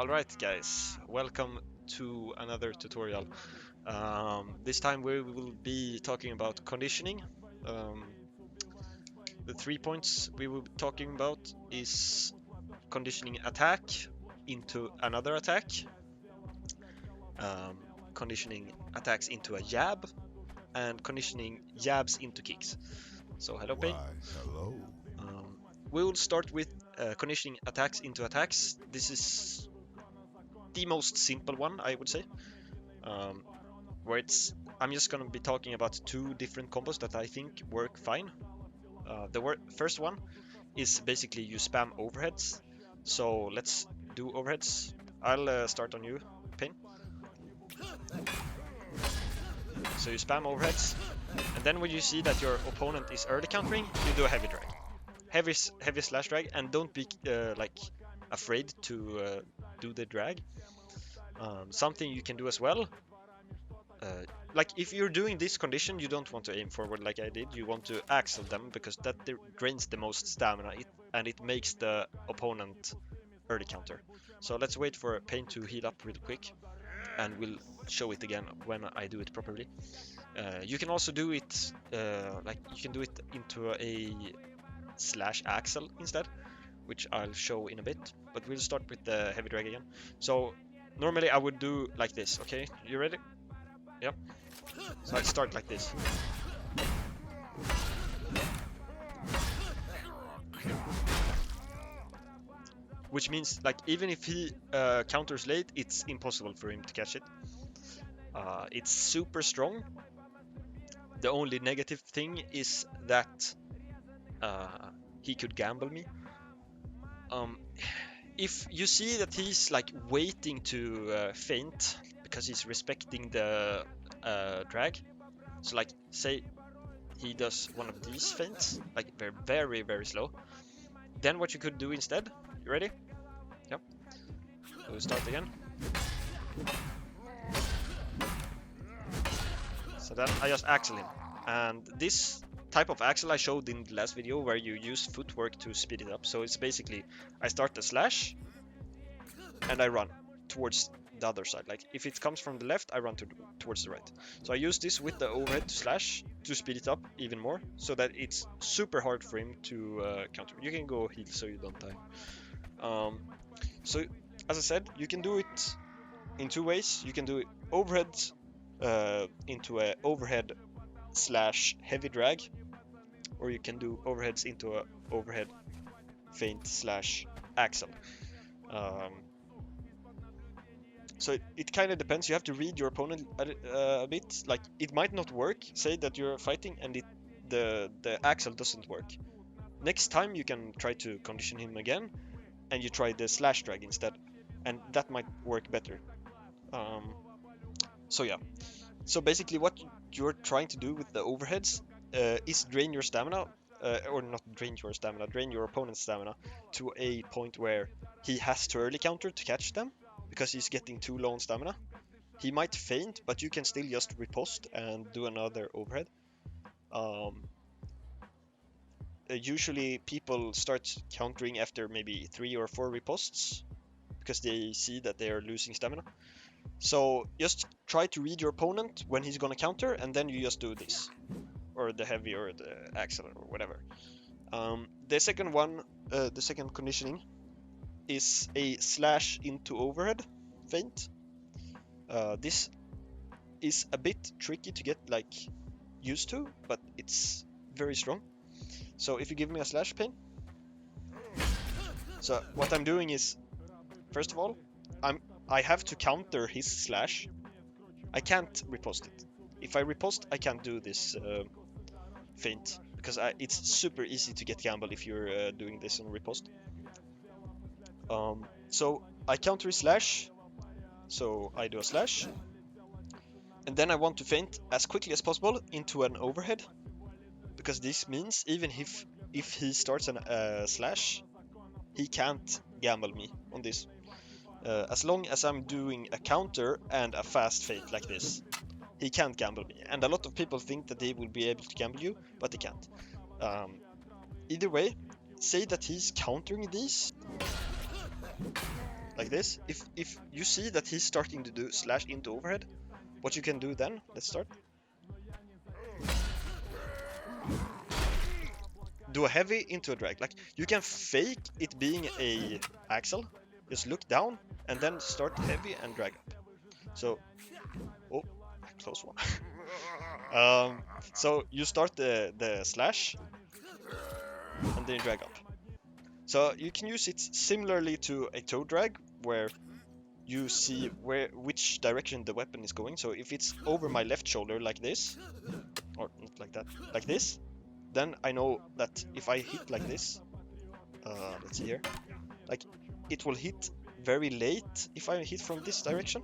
Alright guys, welcome to another tutorial. This time we will be talking about conditioning. The 3 points we will be talking about is conditioning attack into another attack, um, conditioning attacks into a jab, and conditioning jabs into kicks. So hello Pain. Hello. We will start with conditioning attacks into attacks. This is the most simple one, I would say. Where I'm just gonna be talking about two different combos that I think work fine. The first one is basically you spam overheads. So let's do overheads. I'll start on you, Pain. So you spam overheads, and then when you see that your opponent is early countering, you do a heavy drag, heavy slash drag, and don't be like afraid to do the drag. Something you can do as well. Like if you're doing this condition, you don't want to aim forward like I did. You want to axle them because that drains the most stamina and it makes the opponent early counter. So let's wait for Pain to heal up real quick, and we'll show it again when I do it properly. You can also do it like you can do it into a slash axle instead, which I'll show in a bit. But we'll start with the heavy drag again. So normally I would do like this. Okay, you ready? Yep. So I start like this. Which means, like, even if he counters late, it's impossible for him to catch it. It's super strong. The only negative thing is that he could gamble me. If you see that he's like waiting to feint because he's respecting the drag, so like say he does one of these feints, like very very slow, then what you could do instead, you ready? Yep. We'll start again. So then I just axle him, and this type of axle I showed in the last video where you use footwork to speed it up. So it's basically I start the slash and I run towards the other side. Like if it comes from the left, I run towards the right. So I use this with the overhead to slash to speed it up even more, so that it's super hard for him to counter. You can go heal so you don't die. So as I said, you can do it in two ways. You can do it overhead into a overhead slash heavy drag, or you can do overheads into a overhead feint slash axle. So it kind of depends. You have to read your opponent a bit. Like it might not work. Say that you're fighting and the axle doesn't work. Next time you can try to condition him again, and you try the slash drag instead, and that might work better. So yeah. So basically, what you're trying to do with the overheads is drain your stamina, or not drain your stamina, drain your opponent's stamina to a point where he has to early counter to catch them because he's getting too low on stamina. He might feint, but you can still just riposte and do another overhead. Usually people start countering after maybe 3 or 4 ripostes because they see that they are losing stamina. So just try to read your opponent when he's gonna counter, and then you just do this, or the heavy, or the axle, or whatever. The second one, the second conditioning, is a slash into overhead feint. This is a bit tricky to get like used to, but it's very strong. So if you give me a slash, Pain. So what I'm doing is, first of all, I have to counter his slash. I can't riposte it. If I riposte, I can't do this feint because it's super easy to get gamble if you're doing this on riposte. So I counter his slash. So I do a slash, and then I want to feint as quickly as possible into an overhead, because this means even if he starts a slash, he can't gamble me on this. As long as I'm doing a counter and a fast feint like this, he can't gamble me. And a lot of people think that they will be able to gamble you, but they can't. Either way, say that he's countering these, like this. If you see that he's starting to do slash into overhead, what you can do then, let's start. Do a heavy into a drag. Like, you can fake it being a axle, just look down, and then start heavy and drag up. So, oh, close one. So you start the slash, and then you drag up. So you can use it similarly to a toe drag, where you see which direction the weapon is going. So if it's over my left shoulder like this, or not like that, like this, then I know that if I hit like this, let's see here, like it will hit very late if I hit from this direction,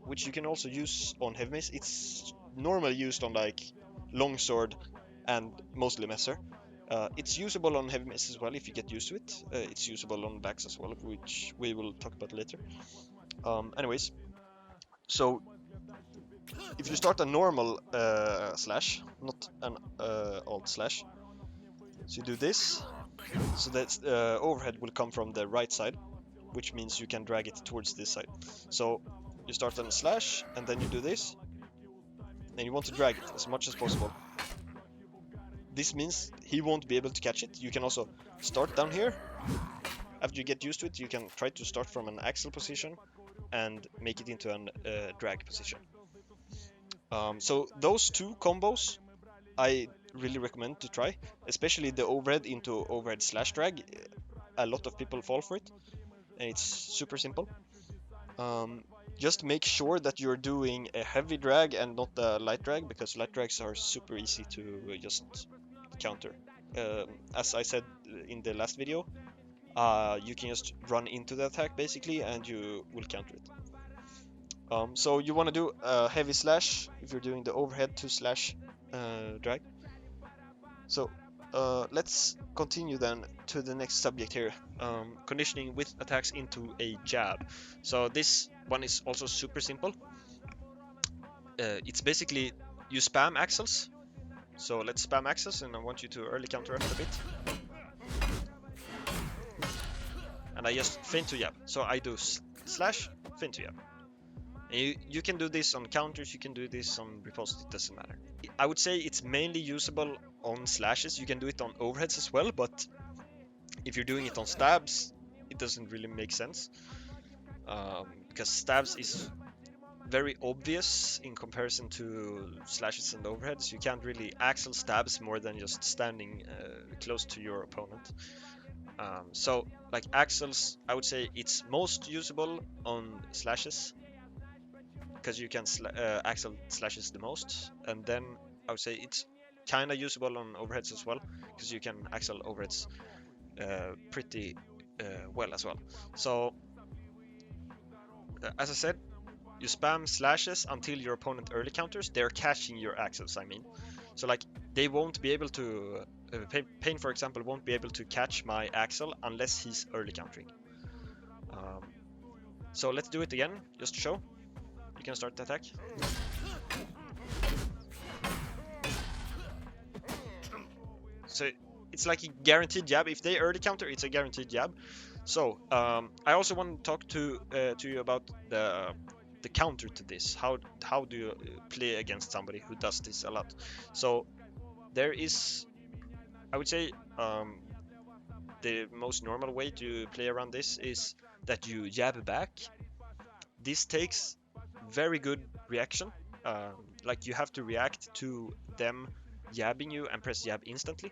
which you can also use on heavy mace. It's normally used on like longsword and mostly messer. It's usable on heavy mace as well if you get used to it. It's usable on backs as well, which we will talk about later. Anyways, so if you start a normal slash, not an alt slash, so you do this, so that overhead will come from the right side, which means you can drag it towards this side. So you start on a slash, and then you do this, and you want to drag it as much as possible. This means he won't be able to catch it. You can also start down here. After you get used to it, you can try to start from an axle position and make it into a drag position. So those two combos I really recommend to try, especially the overhead into overhead slash drag. A lot of people fall for it, and it's super simple. Just make sure that you're doing a heavy drag and not a light drag, because light drags are super easy to just counter. As I said in the last video, you can just run into the attack basically, and you will counter it. So you want to do a heavy slash if you're doing the overhead to slash drag. So let's continue then to the next subject here, conditioning with attacks into a jab. So this one is also super simple. It's basically you spam axles. So let's spam axles, and I want you to early counter up a bit. And I just feint to jab. So I do slash, feint to jab. And you can do this on counters, you can do this on riposte, it doesn't matter. I would say it's mainly usable on slashes. You can do it on overheads as well, but if you're doing it on stabs, it doesn't really make sense. Because stabs is very obvious in comparison to slashes and overheads. You can't really axle stabs more than just standing close to your opponent. So like axles, I would say it's most usable on slashes, because you can axle slashes the most, and then I would say it's kind of usable on overheads as well, because you can axle overheads pretty well as well. So as I said, you spam slashes until your opponent early counters. They're catching your axles, I mean. So like they won't be able to Pain, for example, won't be able to catch my axle unless he's early countering. So let's do it again, just to show. You can start the attack. So it's like a guaranteed jab. If they early counter, it's a guaranteed jab. So I also want to talk to you about the counter to this. How do you play against somebody who does this a lot? So there is, I would say, the most normal way to play around this is that you jab back. This takes very good reaction. Like you have to react to them jabbing you and press jab instantly.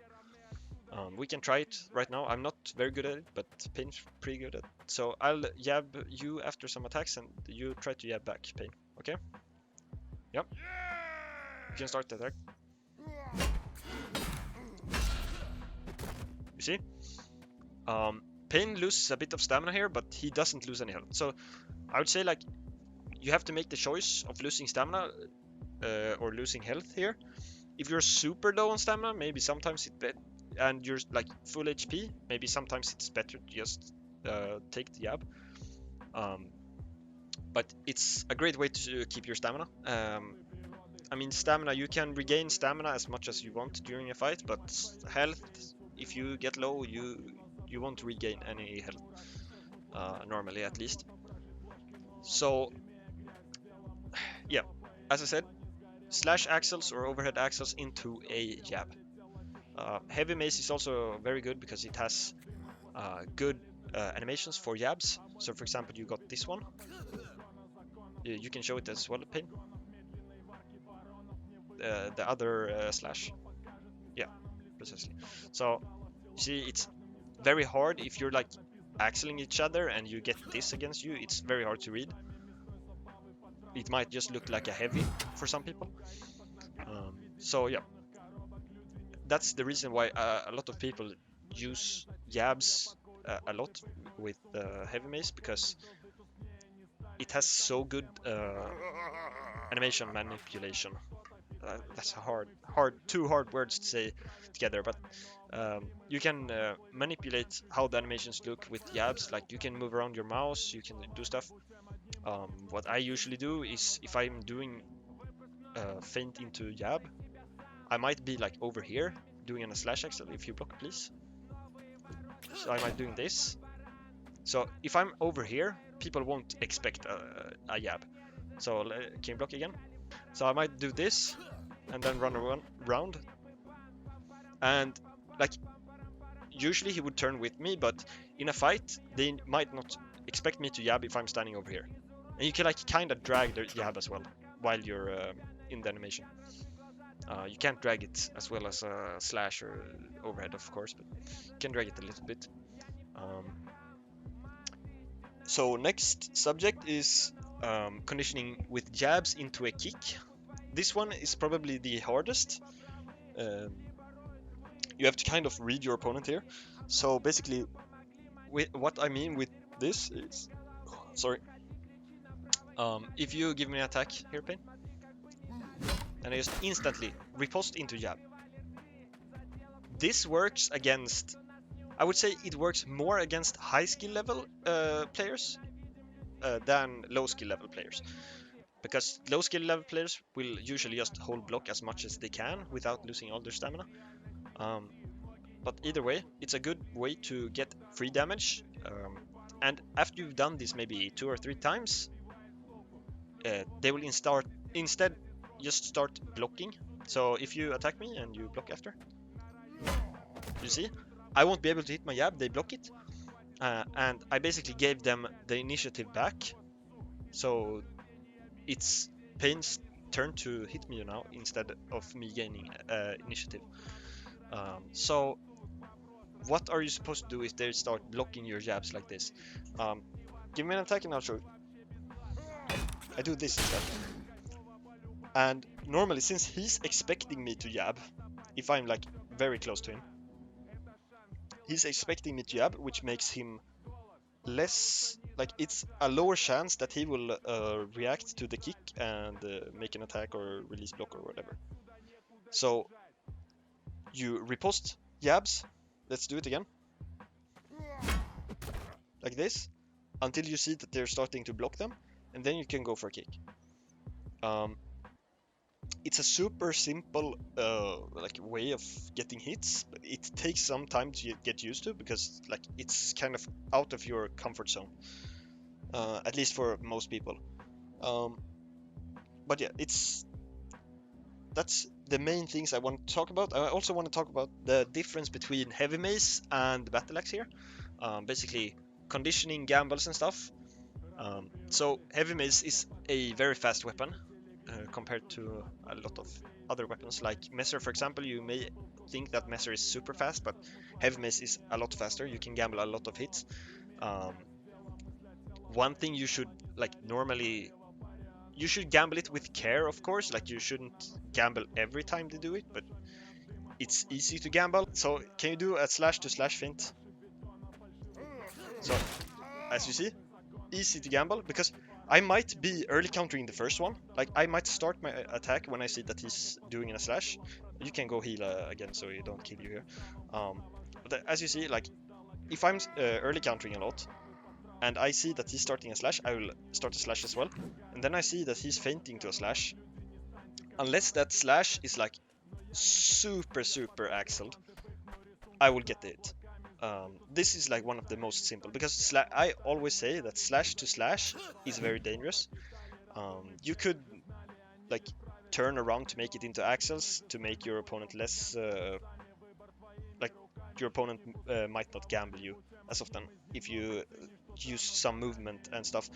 We can try it right now. I'm not very good at it, but Pain's pretty good at it. So I'll jab you after some attacks, and you try to jab back, Pain. Okay? Yep. You can start the attack. You see? Pain loses a bit of stamina here, but he doesn't lose any health. So I would say like you have to make the choice of losing stamina or losing health here. If you're super low on stamina, maybe sometimes and you're like full HP, maybe sometimes it's better to just take the jab. But it's a great way to keep your stamina. I mean, stamina, you can regain stamina as much as you want during a fight, but health, if you get low, you won't regain any health. normally at least. So yeah, as I said, slash axles or overhead axles into a jab. Heavy mace is also very good because it has good animations for jabs. So for example, you got this one. You can show it as well, Pain. The other slash. Yeah, precisely. So you see, it's very hard if you're like axling each other and you get this against you. It's very hard to read. It might just look like a heavy for some people. So yeah, that's the reason why a lot of people use jabs a lot with heavy mace, because it has so good animation manipulation. That's two hard words to say together, but you can manipulate how the animations look with jabs. Like you can move around your mouse, you can do stuff. What I usually do is, if I'm doing feint into jab, I might be like over here doing a slash axle. If you block, please. So I might doing this. So if I'm over here, people won't expect a jab. So can you block again? So I might do this and then run around. And like usually he would turn with me, but in a fight they might not expect me to jab if I'm standing over here. And you can like kind of drag the jab as well while you're in the animation. You can't drag it as well as a slash or overhead, of course, but you can drag it a little bit. So next subject is conditioning with jabs into a kick. This one is probably the hardest. You have to kind of read your opponent here. So basically, what I mean with this is, sorry, if you give me an attack here, Pain, and I just instantly riposte into jab. This works against, I would say it works more against high skill level players than low skill level players. Because low skill level players will usually just hold block as much as they can without losing all their stamina. But either way, it's a good way to get free damage. And after you've done this maybe 2 or 3 times, they will instead just start blocking. So if you attack me and you block after, you see, I won't be able to hit my jab, they block it. And I basically gave them the initiative back. So it's Pain's turn to hit me now instead of me gaining initiative. So what are you supposed to do if they start blocking your jabs like this? Give me an attack and I'll show you. I do this instead. And normally, since he's expecting me to jab, if I'm like very close to him, he's expecting me to jab, which makes him less, like it's a lower chance that he will react to the kick and make an attack or release block or whatever. So you riposte jabs. Let's do it again. Like this, until you see that they're starting to block them, and then you can go for a kick. It's a super simple like way of getting hits, but it takes some time to get used to, because like it's kind of out of your comfort zone, at least for most people. But yeah, that's the main things I want to talk about. I also want to talk about the difference between heavy mace and battle axe here. Basically conditioning, gambles and stuff. So heavy mace is a very fast weapon compared to a lot of other weapons. Like Messer, for example, you may think that Messer is super fast, but heavy mace is a lot faster. You can gamble a lot of hits. One thing you should you should gamble it with care, of course. Like you shouldn't gamble every time they do it, but it's easy to gamble. So can you do a slash to slash feint? So as you see, easy to gamble, because I might be early countering the first one. Like I might start my attack when I see that he's doing a slash. You can go heal again so he don't kill you here. But as you see, like if I'm early countering a lot and I see that he's starting a slash, I will start a slash as well. And then I see that he's feinting to a slash. Unless that slash is like super axled, I will get the hit. This is like one of the most simple, because I always say that slash to slash is very dangerous. You could like turn around to make it into axles to make your opponent less like your opponent might not gamble you as often if you use some movement and stuff.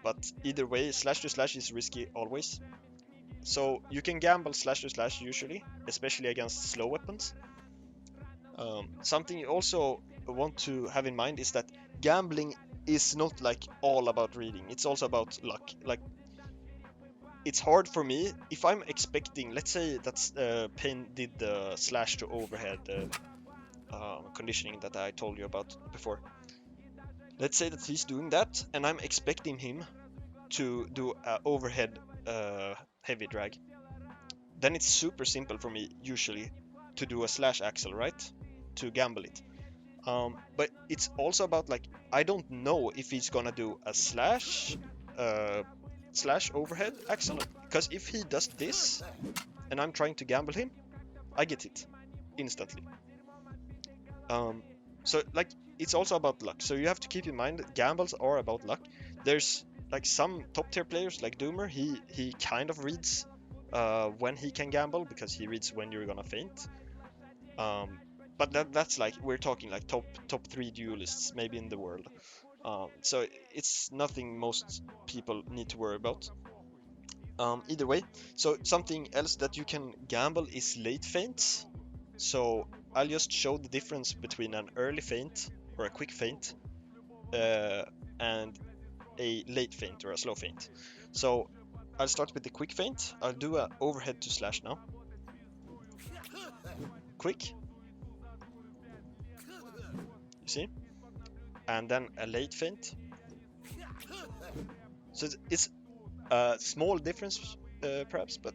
But either way, slash to slash is risky always. So you can gamble slash to slash usually, especially against slow weapons. Something you also want to have in mind is that gambling is not like all about reading. It's also about luck. Like, it's hard for me if I'm expecting, let's say that Pain did the slash to overhead conditioning that I told you about before. Let's say that he's doing that, and I'm expecting him to do a overhead heavy drag. Then it's super simple for me usually to do a slash axle, right? To gamble it. But it's also about like I don't know if he's gonna do a slash overhead axle, because if he does this and I'm trying to gamble him, I get it instantly. So like it's also about luck. So you have to keep in mind that gambles are about luck. There's like some top tier players like Doomer. He kind of reads when he can gamble, because he reads when you're gonna feint. But that's like we're talking like top 3 duelists maybe in the world. So it's nothing most people need to worry about. Either way, so something else that you can gamble is late feints. So I'll just show the difference between an early feint or a quick feint and a late feint or a slow feint. So I'll start with the quick feint. I'll do a overhead to slash now. Quick, you see? And then a late feint. So it's a small difference perhaps, but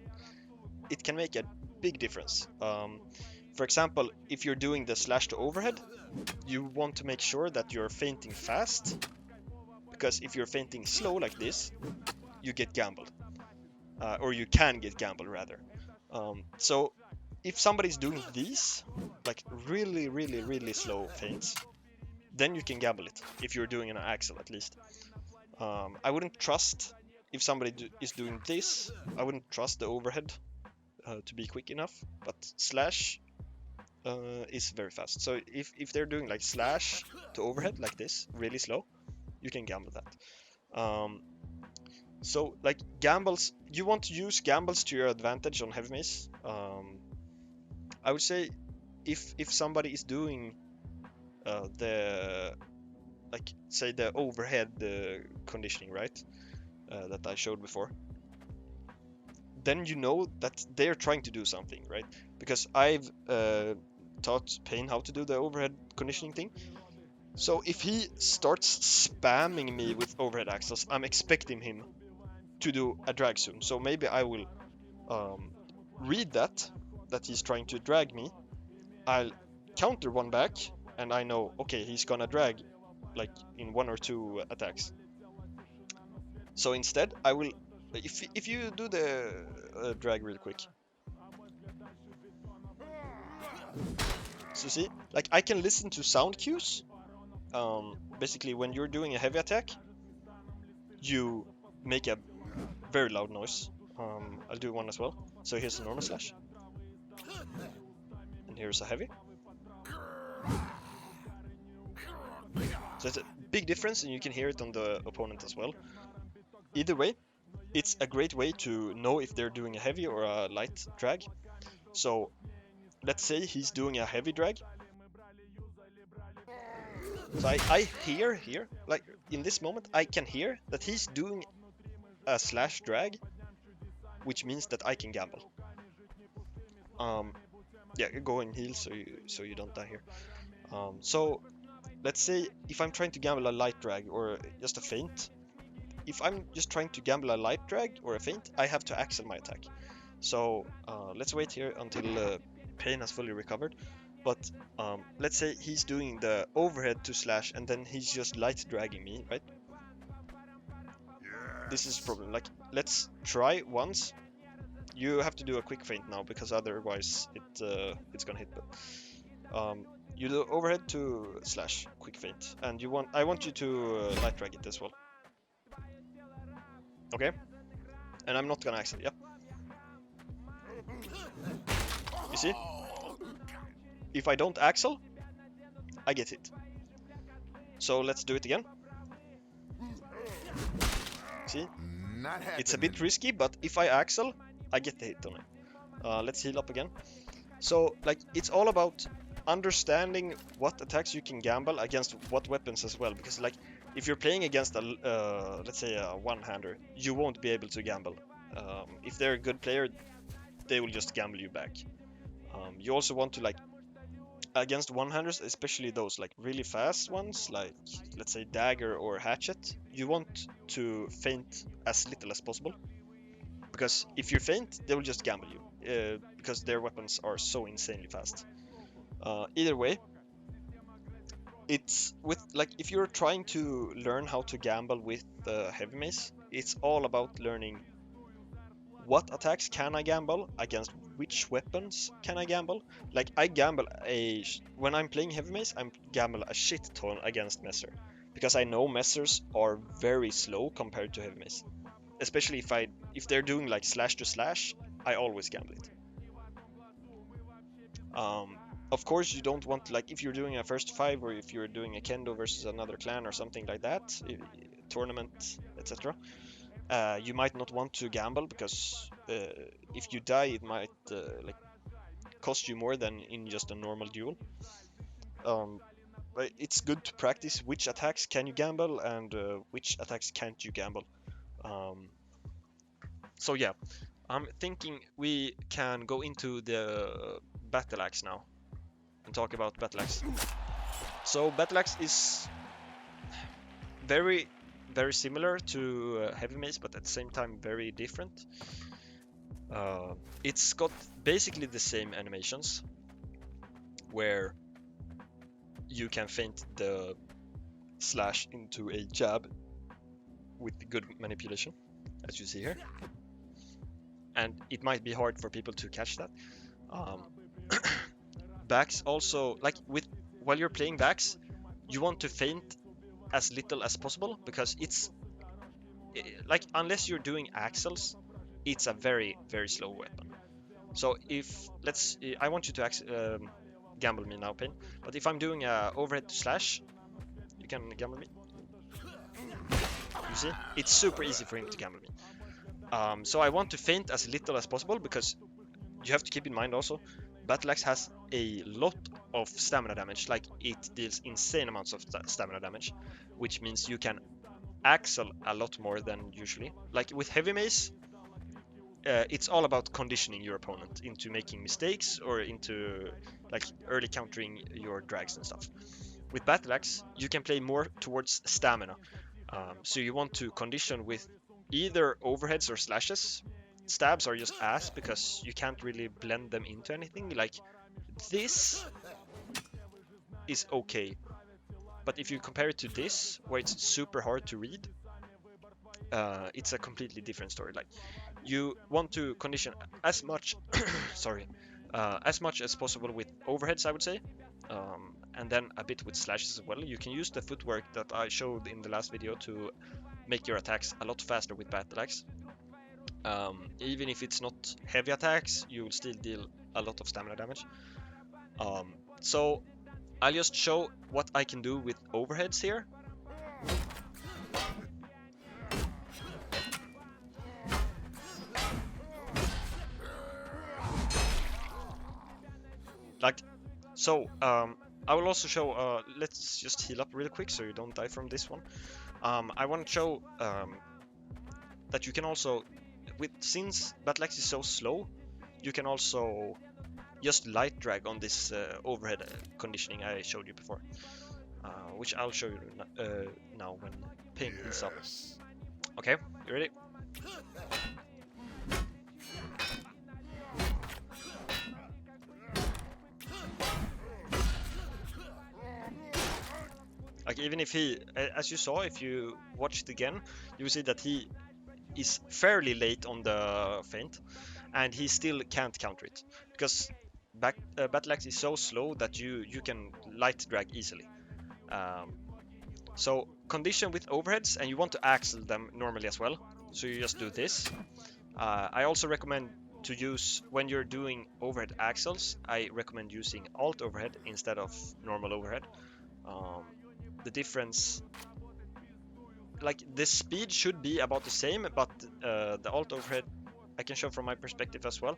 it can make a big difference. For example, if you're doing the slash to overhead, you want to make sure that you're feinting fast, because if you're feinting slow like this, you get gambled, or you can get gambled rather. So if somebody's doing these, like really slow feints, then you can gamble it, if you're doing an axle at least. I wouldn't trust, if somebody is doing this, I wouldn't trust the overhead to be quick enough, but slash is very fast. So if they're doing like slash to overhead like this, really slow, you can gamble that. So like gambles, you want to use gambles to your advantage on heavy mace. I would say if somebody is doing the like say the overhead conditioning, right, that I showed before, then you know that they're trying to do something, right? Because I've taught Pain how to do the overhead conditioning thing. So if he starts spamming me with overhead axles, I'm expecting him to do a drag soon. So maybe I will read that he's trying to drag me. I'll counter one back, and I know, okay, he's gonna drag like in 1 or 2 attacks. So instead, I will, if you do the drag real quick. So see, like I can listen to sound cues. Basically, when you're doing a heavy attack, you make a very loud noise. I'll do one as well. So here's a normal slash, and here's a heavy. So it's a big difference, and you can hear it on the opponent as well. Either way, it's a great way to know if they're doing a heavy or a light drag. So let's say he's doing a heavy drag. So I hear here, like in this moment, I can hear that he's doing a slash drag, which means that I can gamble. Yeah, go in heal so you don't die here. So let's say if I'm trying to gamble a light drag or just a feint, if I'm just trying to gamble a light drag or a feint, I have to axle my attack. So let's wait here until Pain has fully recovered. But let's say he's doing the overhead to slash, and then he's just light dragging me, right? This is a problem. Like, let's try once. You have to do a quick feint now, because otherwise it's gonna hit. But You do overhead to slash, quick feint, and I want you to light drag it as well. Okay, and I'm not gonna axle. Yep. You see? If I don't axle, I get hit. So let's do it again. See? It's a bit risky, but if I axle, I get the hit on it. Let's heal up again. So, like, it's all about understanding what attacks you can gamble against what weapons as well. Because, like, if you're playing against a, let's say a one-hander, you won't be able to gamble. If they're a good player, they will just gamble you back. You also want to, like, against one-handers, especially those like really fast ones, like let's say dagger or hatchet, you want to feint as little as possible, because if you feint, they will just gamble you, because their weapons are so insanely fast. Either way, it's with like if you're trying to learn how to gamble with heavy mace, it's all about learning what attacks can I gamble against which weapons can I gamble. Like I gamble when I'm playing heavy mace, I gamble a shit ton against messer, because I know messers are very slow compared to heavy mace. Especially if they're doing like slash to slash, I always gamble it. Of course, you don't want, like, if you're doing a first five, or if you're doing a kendo versus another clan or something like that, tournament, etc. You might not want to gamble, because if you die, it might like cost you more than in just a normal duel. But it's good to practice which attacks can you gamble and which attacks can't you gamble. So yeah, I'm thinking we can go into the battle axe now and talk about battle axe. So battle axe is very, very similar to heavy mace, but at the same time very different. It's got basically the same animations, where you can feint the slash into a jab with good manipulation, as you see here. And it might be hard for people to catch that. Backs also, like while you're playing backs, you want to feint as little as possible, because it's like, unless you're doing axles, it's a very, very slow weapon. So I want you to gamble me now, Pain. But if I'm doing a overhead to slash, you can gamble me. You see, it's super easy for him to gamble me. So I want to feint as little as possible, because you have to keep in mind also, battle axe has a lot of stamina damage. Like, it deals insane amounts of stamina damage, which means you can axle a lot more than usually. Like with heavy mace, it's all about conditioning your opponent into making mistakes, or into like early countering your drags and stuff. With battle axe, you can play more towards stamina. So you want to condition with either overheads or slashes. Stabs are just ass, because you can't really blend them into anything. Like, this is okay, but if you compare it to this, where it's super hard to read, it's a completely different story. Like, you want to condition as much sorry, as much as possible with overheads, I would say, and then a bit with slashes as well. You can use the footwork that I showed in the last video to make your attacks a lot faster with battle axe. Even if it's not heavy attacks, you will still deal a lot of stamina damage. So I'll just show what I can do with overheads here. Like, so I will also show, let's just heal up real quick so you don't die from this one. I want to show that you can also, since battle axe is so slow, you can also just light drag on this overhead conditioning I showed you before, which I'll show you now when ping is up. Okay, you ready? Like, even if he, as you saw, if you watched again, you will see that he is fairly late on the feint, and he still can't counter it, because Battle Axe is so slow that you can light drag easily. So condition with overheads, and you want to axle them normally as well. So you just do this. I also recommend to use, when you're doing overhead axles, I recommend using alt overhead instead of normal overhead. The difference, like the speed should be about the same, but the alt overhead, I can show from my perspective as well.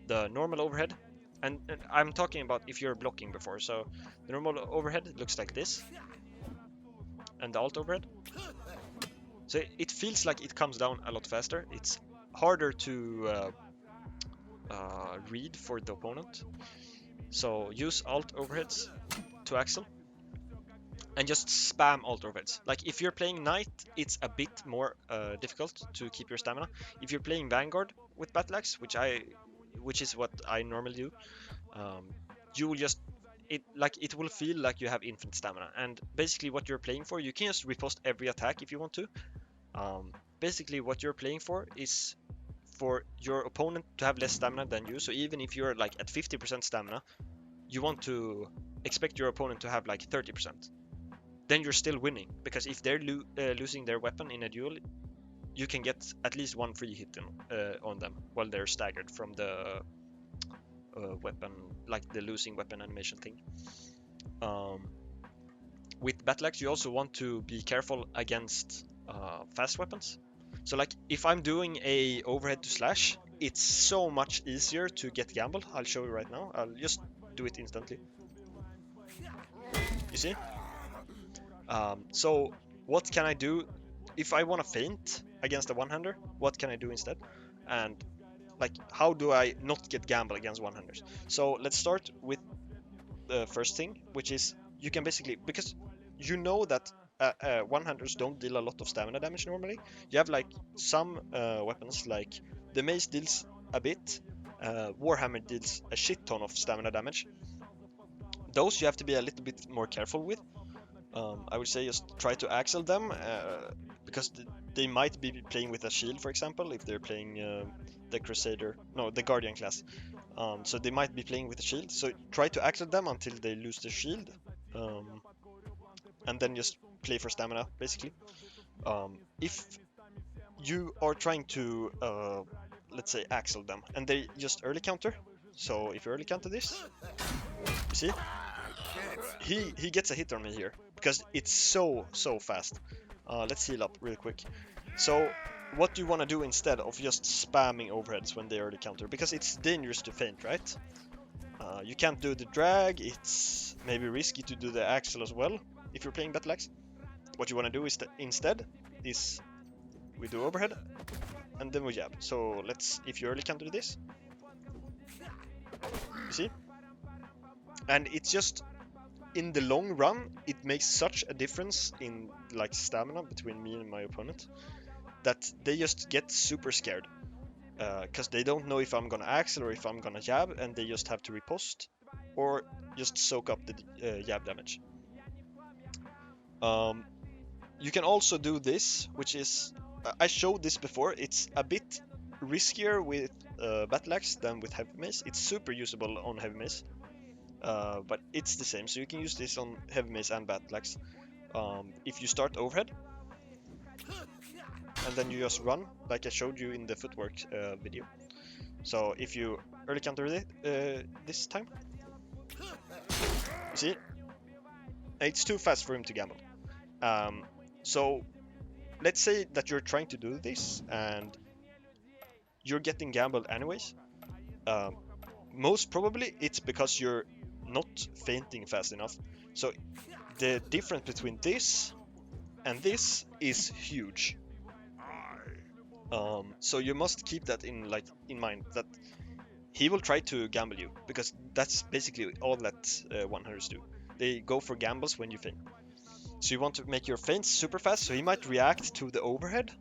The normal overhead, and I'm talking about if you're blocking before, so the normal overhead looks like this, and the alt overhead. So it feels like it comes down a lot faster. It's harder to read for the opponent. So use alt overheads to axle and just spam alt overheads. Like if you're playing knight, it's a bit more difficult to keep your stamina. If you're playing vanguard with battle axe, which is what I normally do, you will just it will feel like you have infinite stamina. And basically what you're playing for, you can just riposte every attack if you want to. Basically what you're playing for is for your opponent to have less stamina than you. So even if you're like at 50% stamina, you want to expect your opponent to have like 30%. Then you're still winning, because if they're losing their weapon in a duel, you can get at least one free hit on them while they're staggered from the weapon, like the losing weapon animation thing. With battle axe, you also want to be careful against fast weapons. So like if I'm doing a overhead to slash, it's so much easier to get gamble. I'll show you right now. I'll just do it instantly. You see? So what can I do if I want to feint against a one-hander? What can I do instead? And like, how do I not get gamble against one-handers? So let's start with the first thing, which is you can basically, because you know that one-handers don't deal a lot of stamina damage normally. You have like some weapons, like the mace deals a bit, Warhammer deals a shit ton of stamina damage. Those you have to be a little bit more careful with. I would say just try to axle them, because they might be playing with a shield, for example, if they're playing the Crusader, no, the Guardian class. So they might be playing with a shield. So try to axle them until they lose the shield, and then just play for stamina, basically. If you are trying to, let's say, axle them, and they just early counter. So if you early counter this, you see, he gets a hit on me here because it's so fast. Let's heal up real quick. So what you want to do instead of just spamming overheads when they early counter, because it's dangerous to feint, right? You can't do the drag. It's maybe risky to do the axle as well if you're playing battle axe. What you want to do is instead is we do overhead and then we jab. So let's, if you early counter this, you see, and it's just, in the long run, it makes such a difference in like stamina between me and my opponent that they just get super scared, because they don't know if I'm gonna axle or if I'm gonna jab, and they just have to riposte or just soak up the jab damage. You can also do this, which is, I showed this before, it's a bit riskier with battle axe than with heavy mace. It's super usable on heavy mace, but it's the same, so you can use this on heavy mace and battle axe. If you start overhead and then you just run, like I showed you in the footwork video. So if you early counter it this time, you see, it's too fast for him to gamble. So let's say that you're trying to do this and you're getting gambled anyways. Most probably it's because you're not feinting fast enough. So the difference between this and this is huge. So you must keep that in mind, that he will try to gamble you, because that's basically all that one-handers do. They go for gambles when you feint. So you want to make your feints super fast, so he might react to the overhead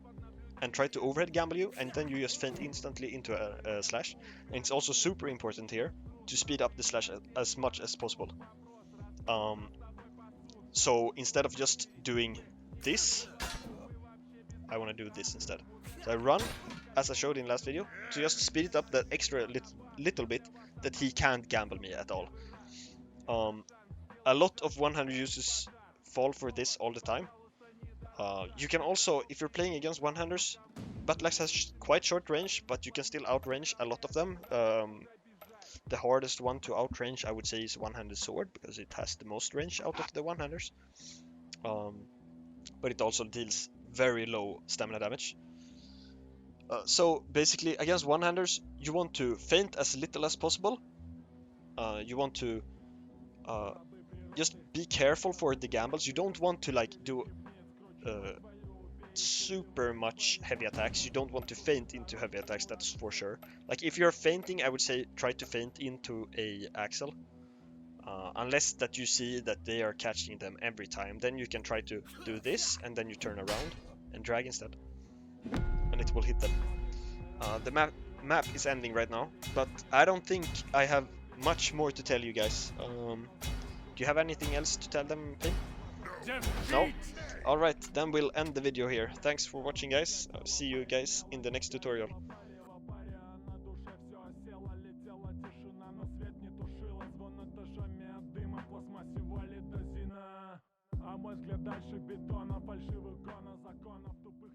and try to overhead gamble you, and then you just feint instantly into a slash. And it's also super important here to speed up the slash as much as possible. So instead of just doing this, I want to do this instead. So I run, as I showed in last video, to just speed it up that extra little bit that he can't gamble me at all. A lot of 100 users fall for this all the time. You can also, if you're playing against 100s, Battleaxe has quite short range, but you can still outrange a lot of them. The hardest one to outrange, I would say, is one-handed sword, because it has the most range out of the 100s. But it also deals very low stamina damage. So basically, against one-handers, you want to feint as little as possible. You want to just be careful for the gambles. You don't want to like do super much heavy attacks. You don't want to feint into heavy attacks, that's for sure. Like if you're feinting, I would say try to feint into a axle. Unless that you see that they are catching them every time, then you can try to do this and then you turn around and drag instead, and it will hit them. The map is ending right now, but I don't think I have much more to tell you guys. Do you have anything else to tell them, Finn? No? Alright, then we'll end the video here. Thanks for watching, guys. See you guys in the next tutorial. А мой взгляд дальше бетона, фальшивых гонов, законов тупых.